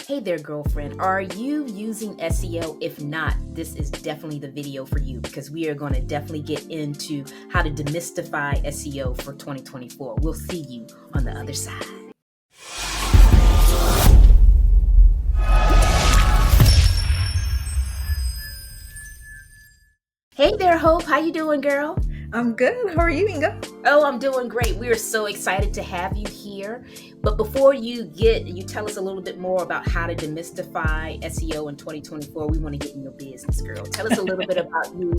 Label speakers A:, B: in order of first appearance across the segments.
A: Hey there, girlfriend. Are you using SEO? If not, this is definitely the video for you because we are going to definitely get into how to demystify SEO for 2024. We'll see you on the other side. Hey there, Hope. How you doing, girl?
B: I'm good. How are you, Inga?
A: Oh, I'm doing great. We are so excited to have you here. But before you tell us a little bit more about how to demystify SEO in 2024, we want to get in your business, girl. Tell us a little bit about you,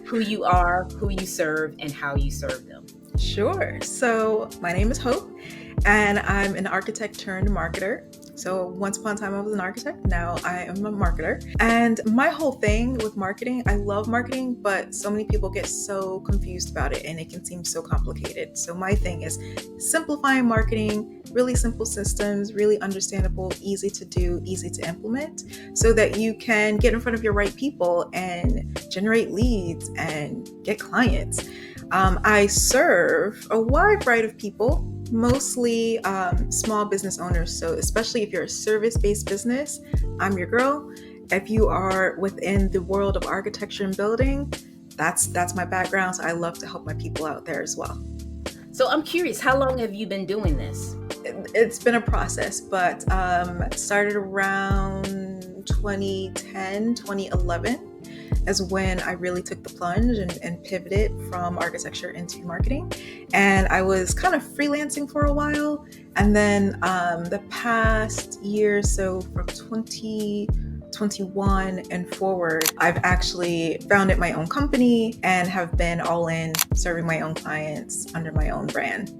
A: who you are, who you serve, and how you serve them.
B: Sure. So my name is Hope, and I'm an architect turned marketer. So once upon a time I was an architect, now I am a marketer. And my whole thing with marketing, I love marketing, but so many people get so confused about it and it can seem so complicated. So my thing is simplifying marketing, really simple systems, really understandable, easy to do, easy to implement, so that you can get in front of your right people and generate leads and get clients. I serve a wide variety of people, mostly small business owners. So especially if you're a service-based business, I'm your girl. If you are within the world of architecture and building, that's my background. So I love to help my people out there as well.
A: So I'm curious, how long have you been doing this?
B: It's been a process, but started around 2010, 2011. Is when I really took the plunge and pivoted from architecture into marketing. And I was kind of freelancing for a while. And then the past year, so from 2021 and forward, I've actually founded my own company and have been all in serving my own clients under my own brand.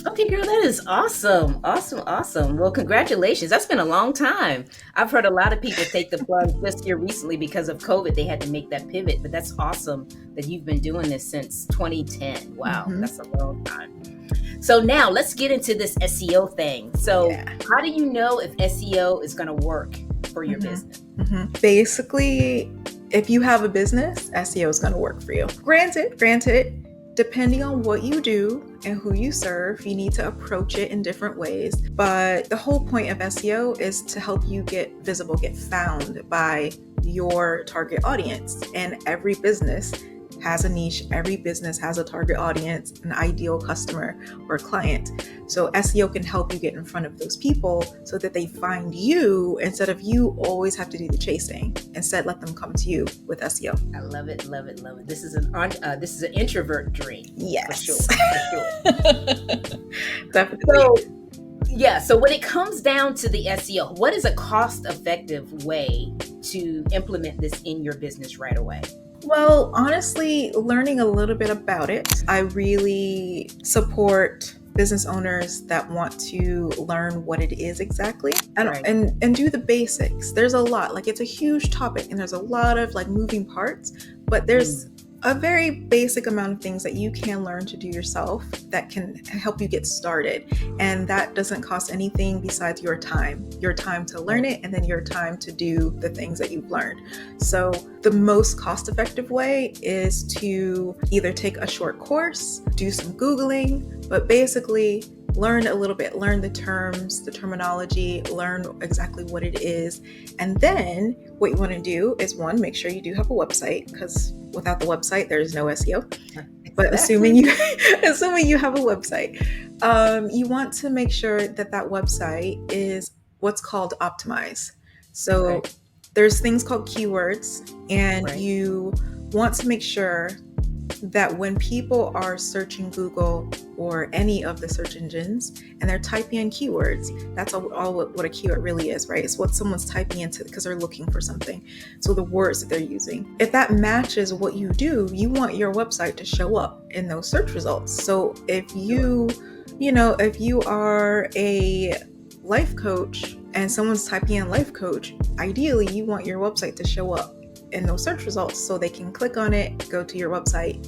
A: Okay, girl, that is awesome. Awesome. Well, congratulations. That's been a long time. I've heard a lot of people take the plunge just here recently because of COVID. They had to make that pivot, but that's awesome that you've been doing this since 2010. Wow, That's a long time. So now let's get into this SEO thing. So How do you know if SEO is going to work for your business?
B: Basically, if you have a business, SEO is going to work for you. Granted, depending on what you do and who you serve, you need to approach it in different ways. But the whole point of SEO is to help you get visible, get found by your target audience. And every business has a niche. Every business has a target audience, an ideal customer or client. So SEO can help you get in front of those people so that they find you instead of you always have to do the chasing. Instead, let them come to you with SEO.
A: I love it. This is an introvert dream.
B: Yes,
A: for sure.
B: Definitely.
A: So when it comes down to the SEO, what is a cost-effective way to implement this in your business right away?
B: Well, honestly, learning a little bit about it, I really support business owners that want to learn what it is exactly and do the basics. There's a lot, it's a huge topic and there's a lot of moving parts, but there's a very basic amount of things that you can learn to do yourself that can help you get started. And that doesn't cost anything besides your time to learn it, and then your time to do the things that you've learned. So the most cost-effective way is to either take a short course, do some Googling, but basically learn a little bit, learn the terms, the terminology, learn exactly what it is. And then what you want to do is make sure you do have a website, because without the website, there's no SEO. But assuming you have a website, you want to make sure that website is what's called optimized. So there's things called keywords, and you want to make sure that when people are searching Google or any of the search engines and they're typing in keywords, that's all what a keyword really is, right? It's what someone's typing into because they're looking for something. So the words that they're using, if that matches what you do, you want your website to show up in those search results. So if you are a life coach and someone's typing in life coach, ideally you want your website to show up in those search results so they can click on it, go to your website,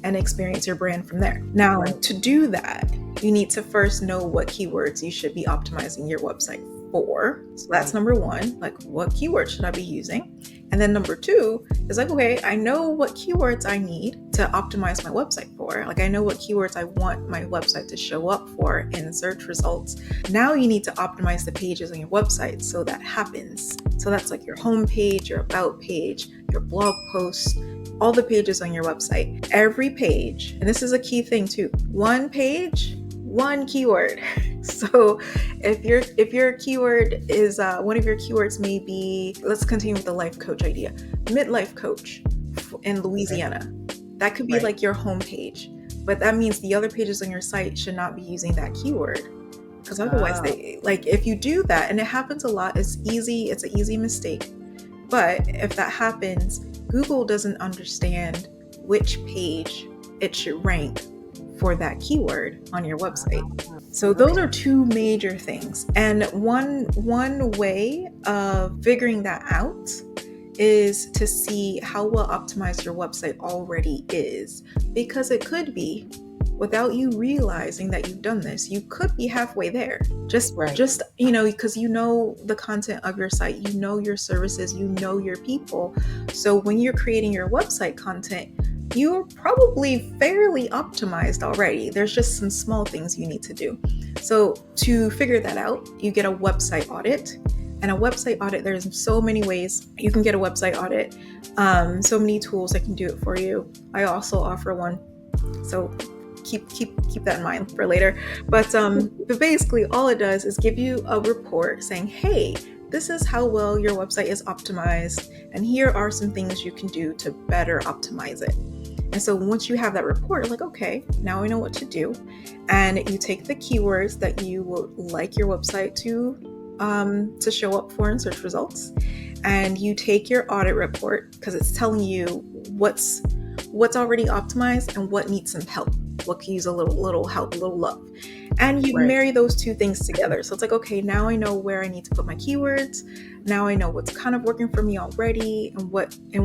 B: and experience your brand from there. Now, to do that, you need to first know what keywords you should be optimizing your website for? So that's number one, like what keywords should I be using? And then number two is like, okay, I know what keywords I need to optimize my website for. Like I know what keywords I want my website to show up for in search results. Now you need to optimize the pages on your website so that happens. So that's like your home page, your about page, your blog posts, all the pages on your website. Every page, and this is a key thing too, one page, one keyword. So if your keyword is one of your keywords may be, let's continue with the life coach idea, midlife coach in Louisiana. That could be like your homepage, but that means the other pages on your site should not be using that keyword, because otherwise they, like, if you do that, and it happens a lot, it's an easy mistake. But if that happens, Google doesn't understand which page it should rank for that keyword on your website. So those are two major things. And one way of figuring that out is to see how well optimized your website already is. Because it could be, without you realizing that you've done this, you could be halfway there. Just because you know the content of your site, you know your services, you know your people. So when you're creating your website content, you're probably fairly optimized already. There's just some small things you need to do. So to figure that out, you get a website audit. And a website audit, there's so many ways you can get a website audit. So many tools that can do it for you. I also offer one. So keep that in mind for later. But basically all it does is give you a report saying, hey, this is how well your website is optimized, and here are some things you can do to better optimize it. And so once you have that report, you're like, okay, now I know what to do. And you take the keywords that you would like your website to show up for in search results, and you take your audit report, because it's telling you what's already optimized and what needs some help, what can use a little help, a little love. And you marry those two things together. So it's like, okay, now I know where I need to put my keywords. Now I know what's kind of working for me already and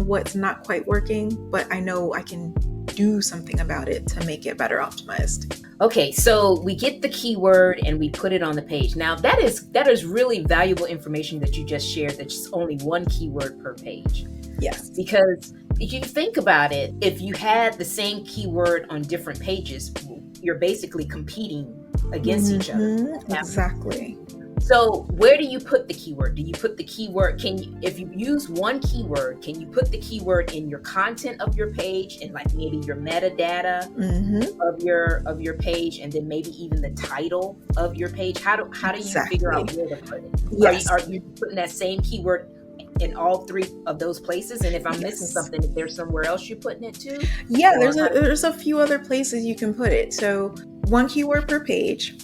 B: what's not quite working, but I know I can do something about it to make it better optimized.
A: Okay, so we get the keyword and we put it on the page. Now that is really valuable information that you just shared, that's just only one keyword per page.
B: Yes.
A: Because if you think about it, if you had the same keyword on different pages, you're basically competing against each other.
B: Exactly.
A: So where do you put the keyword? Do you put the keyword, if you use one keyword, can you put the keyword in your content of your page, and like maybe your metadata of your page, and then maybe even the title of your page? How do you figure out where to put it?
B: Yes.
A: Are you putting that same keyword in all three of those places? And if I'm missing something, if there's somewhere else you're putting it to?
B: Yeah, there's a few other places you can put it. So one keyword per page.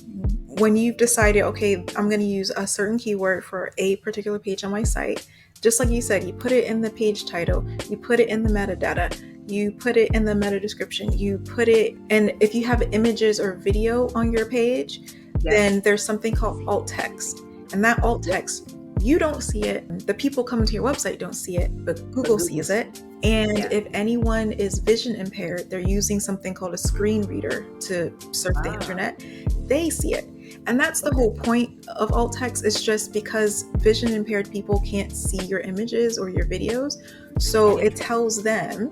B: When you've decided, okay, I'm going to use a certain keyword for a particular page on my site, just like you said, you put it in the page title, you put it in the metadata, you put it in the meta description, you put it, and if you have images or video on your page, then there's something called alt text. And that alt text, you don't see it, the people coming to your website don't see it, but Google sees it. And if anyone is vision impaired, they're using something called a screen reader to surf the internet, they see it. And that's the whole point of alt text, is just because vision impaired people can't see your images or your videos. So it tells them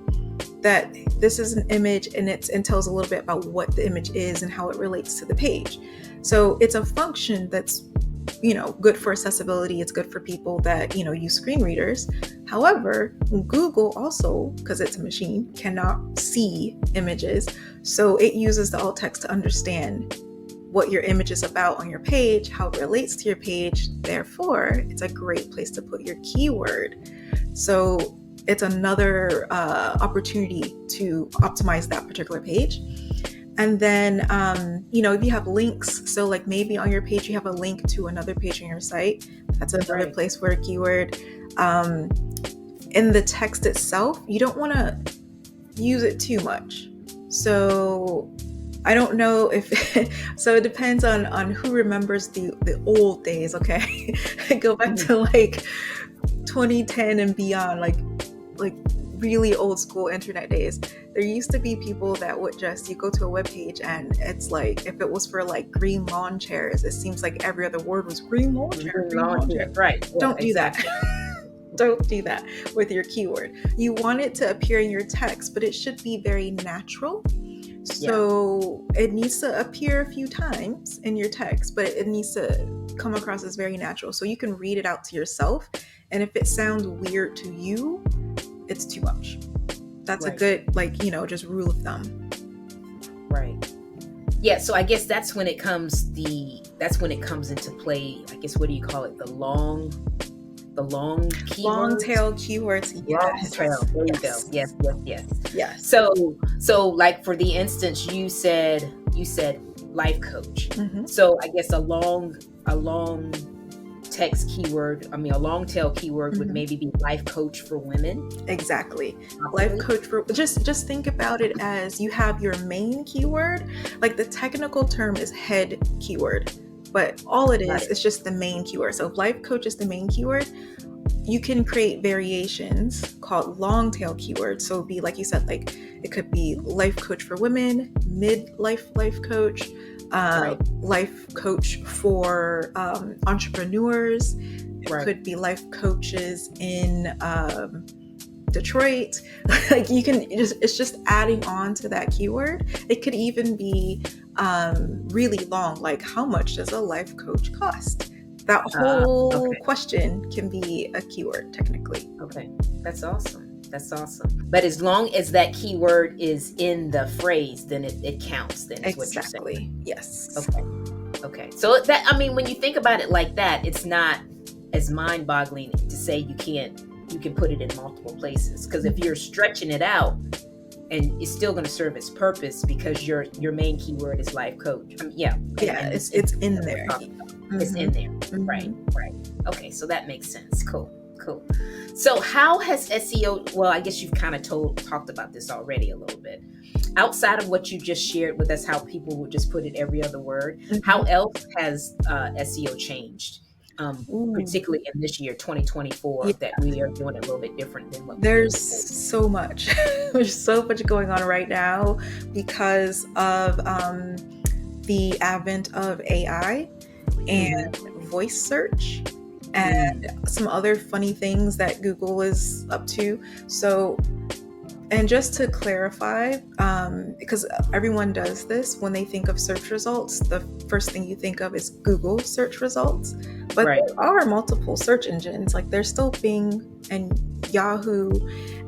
B: that this is an image, and it tells a little bit about what the image is and how it relates to the page. So it's a function that's, good for accessibility. It's good for people that, use screen readers. However, Google also, because it's a machine, cannot see images. So it uses the alt text to understand what your image is about on your page, how it relates to your page. Therefore, it's a great place to put your keyword. So it's another opportunity to optimize that particular page. And then, if you have links, so like maybe on your page, you have a link to another page on your site. That's another place for a keyword. In the text itself, you don't want to use it too much. So I don't know if, so it depends on who remembers the old days, okay? Go back to like 2010 and beyond, like really old school internet days, there used to be people that would you go to a webpage and it's like, if it was for like green lawn chairs, it seems like every other word was green lawn chair, green lawn chair.
A: Right. Yeah,
B: Don't do that. Don't do that with your keyword. You want it to appear in your text, but it should be very natural. So it needs to appear a few times in your text, but it needs to come across as very natural. So you can read it out to yourself. And if it sounds weird to you, it's too much. That's a good, just rule of thumb.
A: Right. Yeah. So I guess that's when it comes into play. I guess, what do you call it? The long keywords?
B: Long tail keywords.
A: Yes. Long tail. There you go. Yes. So like, for the instance, you said life coach.
B: Mm-hmm.
A: So I guess a long text keyword, a long tail keyword would maybe be life coach for women.
B: Exactly. Life coach for, just think about it as you have your main keyword. Like, the technical term is head keyword, but all it is just the main keyword. So if life coach is the main keyword, you can create variations called long tail keywords. So it'd be, like you said, like it could be life coach for women, midlife life coach, life coach for entrepreneurs. It could be life coaches in Detroit. Like, you can it's just adding on to that keyword. It could even be really long, like, how much does a life coach cost? That whole question can be a keyword technically.
A: Okay, that's awesome. But as long as that keyword is in the phrase, then it counts. Then is what you're saying.
B: Yes.
A: Okay. So that, when you think about it like that, it's not as mind-boggling to say you can put it in multiple places, because if you're stretching it out, and it's still going to serve its purpose, because your main keyword is life coach. It's in there. It's in there.
B: Mm-hmm.
A: Right. Okay, so that makes sense. Cool. So how has SEO, well, I guess you've kind of talked about this already a little bit. Outside of what you just shared with us, how people would just put it every other word, how else has SEO changed? Particularly in this year, 2024, that we are doing a little bit different than what
B: there's so much. There's so much going on right now because of the advent of AI and voice search and some other funny things that Google is up to. So, and just to clarify, because everyone does this, when they think of search results, the first thing you think of is Google search results. But there are multiple search engines. Like, there's still Bing and Yahoo,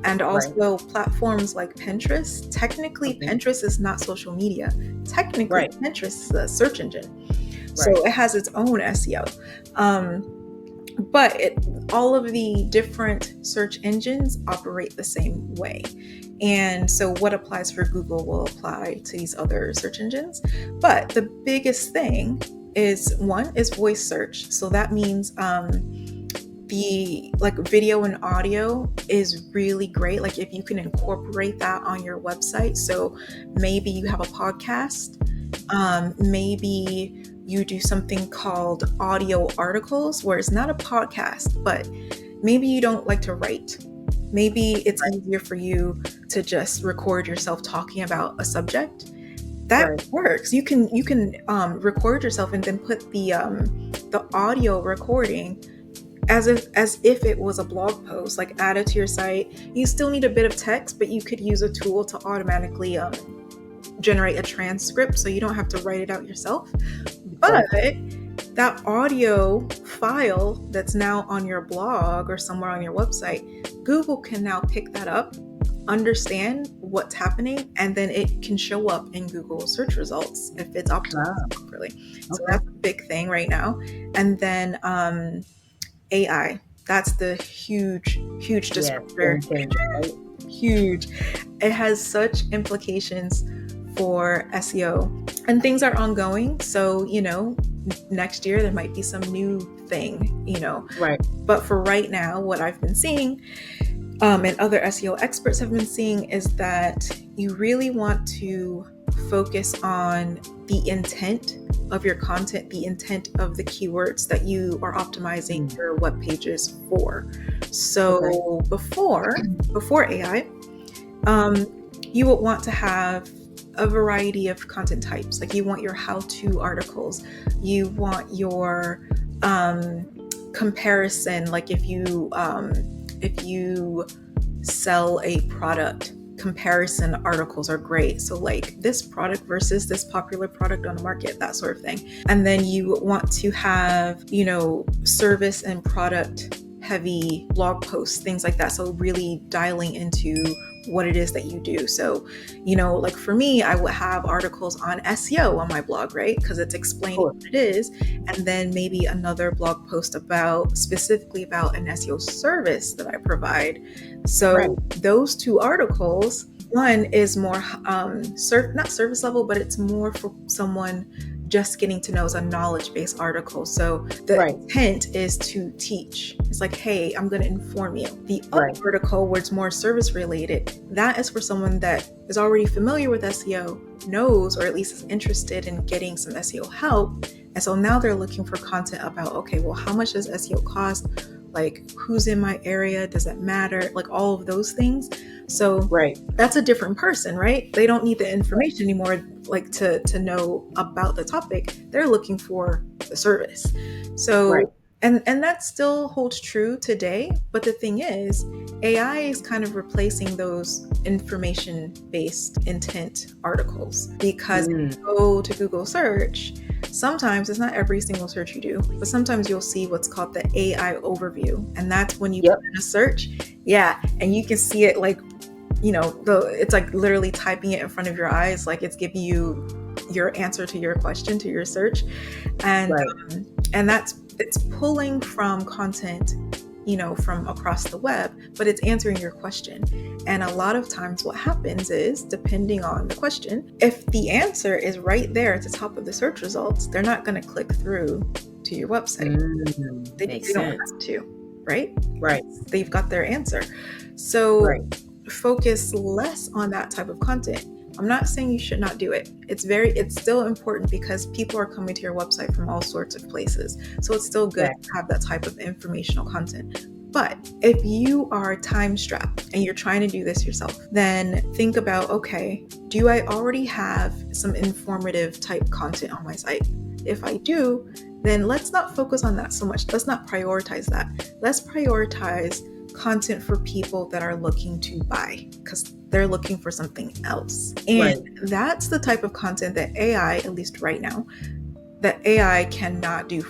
B: and also platforms like Pinterest. Technically, Pinterest is not social media. Technically, Pinterest is a search engine. So it has its own SEO. But all of the different search engines operate the same way. And so what applies for Google will apply to these other search engines. But the biggest thing is, one is voice search. So that means the video and audio is really great. Like, if you can incorporate that on your website. So maybe you have a podcast, maybe you do something called audio articles, where it's not a podcast, but maybe you don't like to write. Maybe it's easier for you to just record yourself talking about a subject. That works. You can record yourself and then put the audio recording as if it was a blog post, like add it to your site. You still need a bit of text, but you could use a tool to automatically generate a transcript, so you don't have to write it out yourself. But that audio file that's now on your blog or somewhere on your website, Google can now pick that up, understand what's happening, and then it can show up in Google search results if it's optimized properly. So that's a big thing right now. And then AI, that's the huge disruptor. Huge. It has such implications for SEO, and things are ongoing. So, next year there might be some new thing, But for right now, what I've been seeing, and other SEO experts have been seeing, is that you really want to focus on the intent of your content the intent of the keywords that you are optimizing your web pages for. So before AI, you would want to have a variety of content types. Like you want your how-to articles, you want your comparison, like if you sell a product, comparison articles are great. So like this product versus this popular product on the market, that sort of thing. And then you want to have, service and product heavy blog posts, things like that. So really dialing into what it is that you do. So, like for me, I would have articles on SEO on my blog, right? Because it's explaining what it is. And then maybe another blog post specifically about an SEO service that I provide. So those two articles, one is more, not service level, but it's more for someone just getting to know, as a knowledge-based article. So the intent is to teach. It's like, hey, I'm going to inform you. The other article where it's more service related, that is for someone that is already familiar with SEO, knows, or at least is interested in getting some SEO help. And so now they're looking for content about, okay, well, how much does SEO cost? Like who's in my area? Does it matter? Like all of those things. So that's a different person, right? They don't need the information anymore, like to know about the topic. They're looking for the service. So, and that still holds true today. But the thing is, AI is kind of replacing those information-based intent articles, because if you go to Google search, sometimes, it's not every single search you do, but sometimes you'll see what's called the AI overview. And that's when you put in a search. And you can see it like, it's like literally typing it in front of your eyes, like it's giving you your answer to your question, to your search. And it's pulling from content, from across the web, but it's answering your question. And a lot of times what happens is, depending on the question, if the answer is right there at the top of the search results, they're not going to click through to your website. They don't have to, right? They've got their answer. So focus less on that type of content. I'm not saying you should not do it. It's still important, because people are coming to your website from all sorts of places. So it's still good to have that type of informational content. But if you are time strapped and you're trying to do this yourself, then think about, okay, do I already have some informative type content on my site? If I do, then let's not focus on that so much. Let's not prioritize that. Let's prioritize content for people that are looking to buy, because they're looking for something else. And that's the type of content that AI, at least right now, that AI cannot do.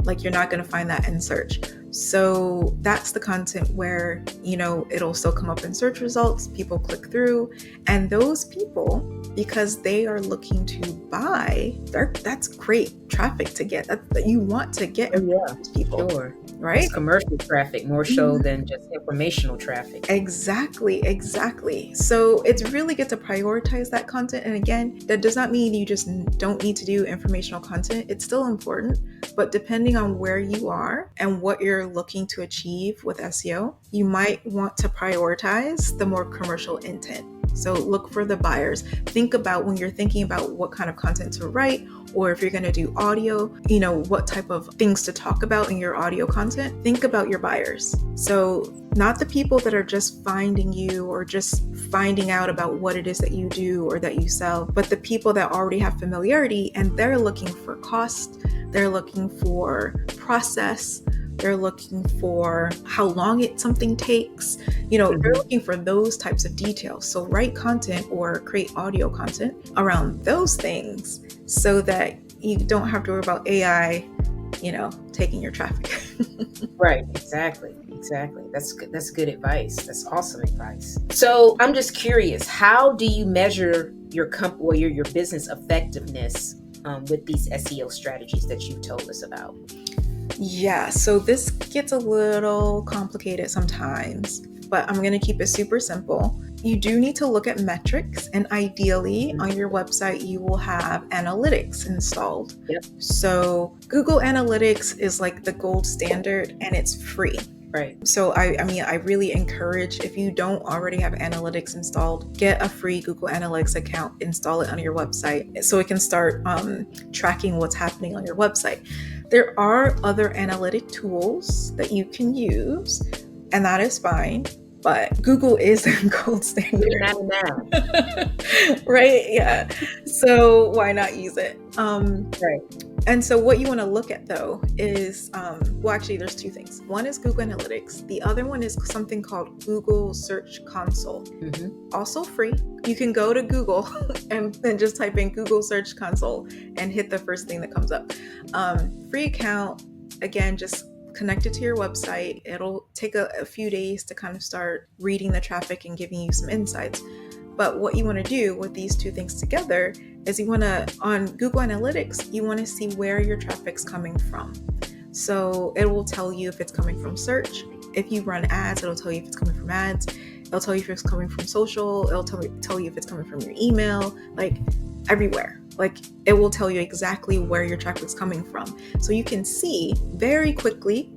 B: Like you're not going to find that in search. So that's the content where, it'll still come up in search results, people click through, and those people, because they are looking to buy, that's great traffic to get. That you want to get those people.
A: Sure.
B: Right?
A: It's commercial traffic more so than just informational traffic.
B: Exactly. So it's really good to prioritize that content. And again, that does not mean you just don't need to do informational content. It's still important, but depending on where you are and what you're looking to achieve with SEO, you might want to prioritize the more commercial intent. So look for the buyers. Think about, when you're thinking about what kind of content to write, or if you're going to do audio, what type of things to talk about in your audio content. Think about your buyers. So not the people that are just finding you or just finding out about what it is that you do or that you sell, but the people that already have familiarity and they're looking for cost, they're looking for process, they're looking for how long something takes. They're looking for those types of details. So write content or create audio content around those things so that you don't have to worry about AI, taking your traffic.
A: Right. Exactly. That's good. That's good advice. That's awesome advice. So I'm just curious, how do you measure your company or your business effectiveness with these SEO strategies that you told us about?
B: Yeah, so this gets a little complicated sometimes, but I'm going to keep it super simple. You do need to look at metrics, and ideally on your website, you will have analytics installed. So Google Analytics is like the gold standard, and it's free.
A: Right.
B: So I mean, I really encourage, if you don't already have analytics installed, get a free Google Analytics account, install it on your website so it can start tracking what's happening on your website. There are other analytic tools that you can use, and that is fine. But Google is the gold standard. Right? Yeah. So why not use it?
A: Right.
B: And so what you want to look at though is, well, actually there's two things. One is Google Analytics. The other one is something called Google Search Console. Also free. You can go to Google and then just type in Google Search Console and hit the first thing that comes up. Free account, again, just connect it to your website. It'll take a few days to kind of start reading the traffic and giving you some insights. But what you want to do with these two things together is you want to, on Google Analytics, you want to see where your traffic's coming from. So it will tell you if it's coming from search. If you run ads, it'll tell you if it's coming from ads. It'll tell you if it's coming from social. It'll tell you if it's coming from your email, like everywhere. Like it will tell you exactly where your traffic's coming from. So you can see very quickly,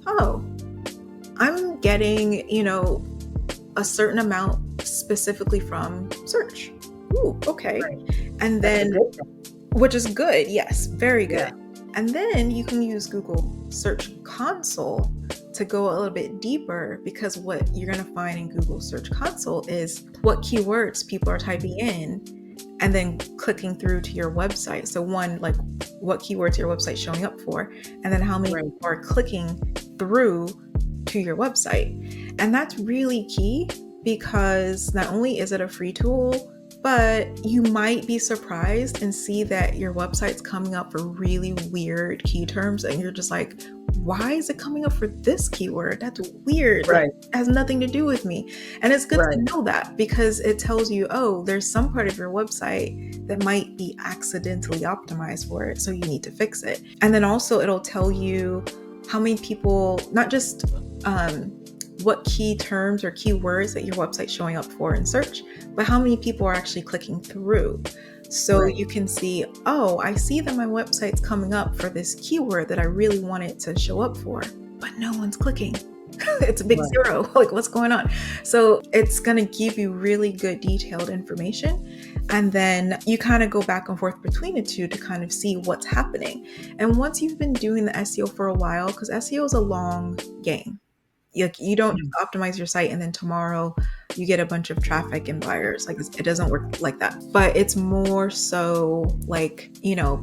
B: oh, I'm getting, a certain amount specifically from search. Ooh, okay.
A: Right.
B: And then, which is good. Yes, very good. Yeah. And then you can use Google Search Console to go a little bit deeper, because what you're going to find in Google Search Console is what keywords people are typing in and then clicking through to your website. So one, like what keywords your website's showing up for, and then how many people are clicking through to your website. And that's really key, because not only is it a free tool, but you might be surprised and see that your website's coming up for really weird key terms, and you're just like, why is it coming up for this keyword? That's weird.
A: Right.
B: Like, it has nothing to do with me. And it's good to know that, because it tells you, oh, there's some part of your website that might be accidentally optimized for it, so you need to fix it. And then also it'll tell you how many people, not just what key terms or keywords that your website's showing up for in search, but how many people are actually clicking through. So you can see, oh, I see that my website's coming up for this keyword that I really want it to show up for, but no one's clicking. It's a big zero. Like, what's going on? So it's going to give you really good detailed information. And then you kind of go back and forth between the two to kind of see what's happening. And once you've been doing the SEO for a while, because SEO is a long game. You don't just optimize your site and then tomorrow you get a bunch of traffic and buyers. Like, it doesn't work like that. But it's more so like,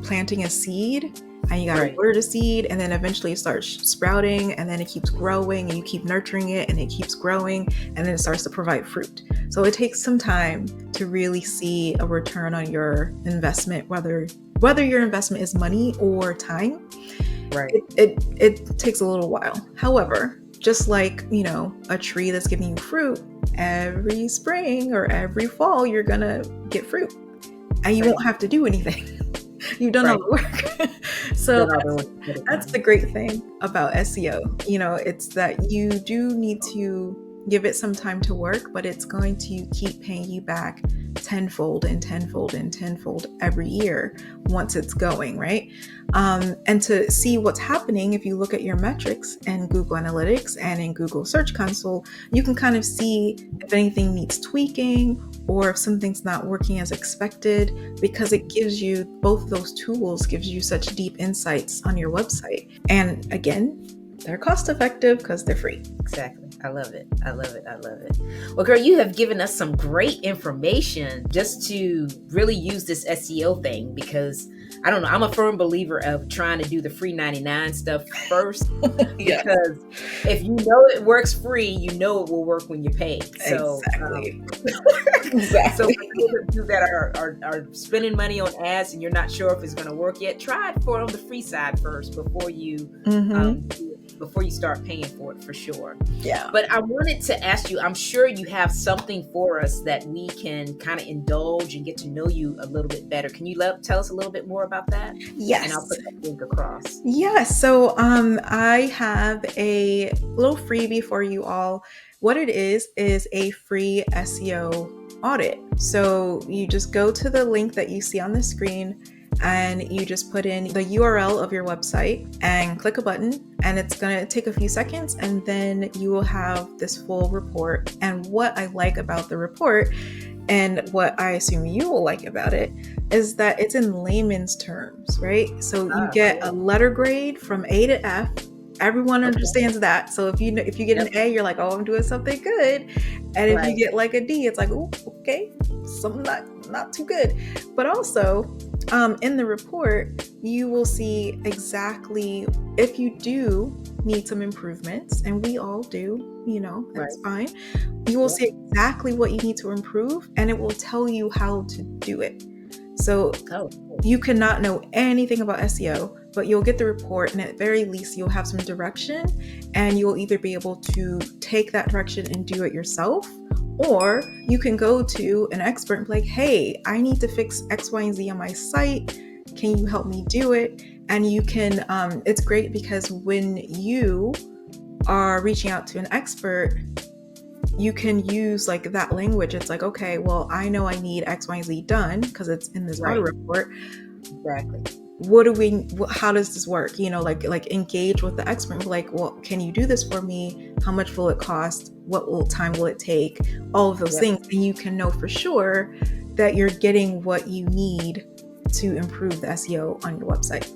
B: planting a seed, and you gotta water the seed, and then eventually it starts sprouting, and then it keeps growing, and you keep nurturing it, and it keeps growing, and then it starts to provide fruit. So it takes some time to really see a return on your investment, whether your investment is money or time. It takes a little while. However, just like, a tree that's giving you fruit, every spring or every fall, you're gonna get fruit, and you won't have to do anything. You've done all the work. So that's the great thing about SEO. It's that you do need to give it some time to work, but it's going to keep paying you back tenfold and tenfold and tenfold every year once it's going, right? And to see what's happening, if you look at your metrics in Google Analytics and in Google Search Console, you can kind of see if anything needs tweaking or if something's not working as expected, because it gives you, both of those tools gives you such deep insights on your website. And again, they're cost effective because they're free.
A: Exactly. I love it. I love it. I love it. Well, girl, you have given us some great information just to really use this SEO thing, because I don't know, I'm a firm believer of trying to do the free 99 stuff first. Because if you know it works free, you know it will work when you pay. So, So for people that are spending money on ads and you're not sure if it's going to work yet, try it on the free side first before you before you start paying for it, for sure.
B: Yeah.
A: But I wanted to ask you, I'm sure you have something for us that we can kind of indulge and get to know you a little bit better. Can you tell us a little bit more about that?
B: Yes.
A: And I'll put that link across.
B: Yeah. So I have a little freebie for you all. What it is a free SEO audit. So you just go to the link that you see on the screen, and you just put in the URL of your website and click a button, and it's going to take a few seconds, and then you will have this full report. And what I like about the report, and what I assume you will like about it, is that it's in layman's terms, right? So you get a letter grade from A to F. Everyone understands that. So if you get an A, you're like, oh, I'm doing something good. And if you get like a D, it's like, oh, okay, something not too good. But also, in the report, you will see exactly if you do need some improvements, and we all do, that's fine. You will see exactly what you need to improve, and it will tell you how to do it. So you cannot know anything about SEO, but you'll get the report, and at very least you'll have some direction, and you'll either be able to take that direction and do it yourself, or you can go to an expert and be like, hey, I need to fix X, Y, and Z on my site. Can you help me do it? And you can, it's great because when you are reaching out to an expert, you can use like that language. It's like, okay, well, I know I need X, Y, and Z done because it's in this auto report.
A: Exactly.
B: How does this work? Like engage with the expert. Like, well, can you do this for me? How much will it cost? What time will it take? All of those things. And you can know for sure that you're getting what you need to improve the SEO on your website.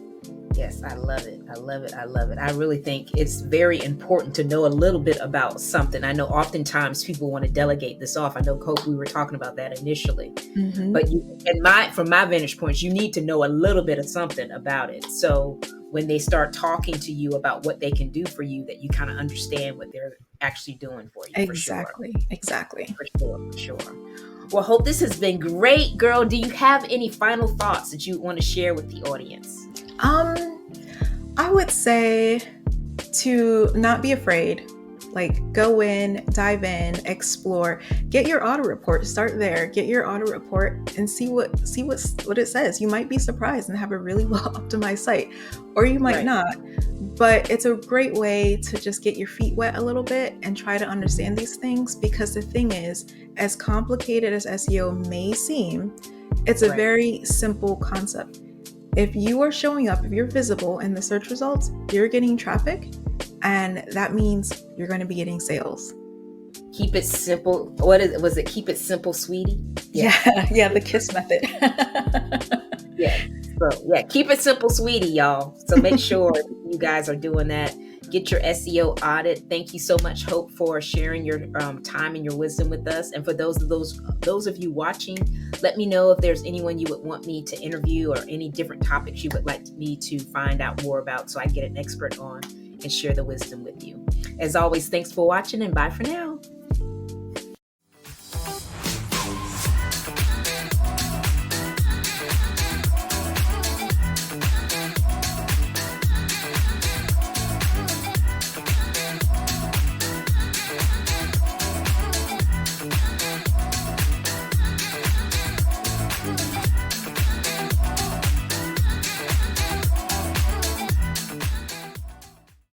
A: Yes, I love it. I love it. I love it. I really think it's very important to know a little bit about something. I know oftentimes people want to delegate this off. I know, Coach, we were talking about that initially. Mm-hmm. But from my vantage point, you need to know a little bit of something about it. So when they start talking to you about what they can do for you, that you kind of understand what they're actually doing for you.
B: Exactly.
A: For sure.
B: Exactly.
A: For sure. Well, Hope, this has been great, girl. Do you have any final thoughts that you want to share with the audience?
B: I would say to not be afraid. Like, go in, dive in, explore, get your auto report, start there, get your auto report and see what it says. You might be surprised and have a really well optimized site, or you might not, but it's a great way to just get your feet wet a little bit and try to understand these things, because the thing is, as complicated as SEO may seem, it's a very simple concept. If you are showing up, if you're visible in the search results, you're getting traffic, and that means you're going to be getting sales.
A: Keep it simple. Was it keep it simple, sweetie?
B: Yeah, the KISS method.
A: Keep it simple, sweetie, y'all. So make sure you guys are doing that. Get your SEO audit. Thank you so much, Hope, for sharing your time and your wisdom with us. And for those of you watching, let me know if there's anyone you would want me to interview, or any different topics you would like me to find out more about, so I get an expert on and share the wisdom with you. As always, thanks for watching, and bye for now.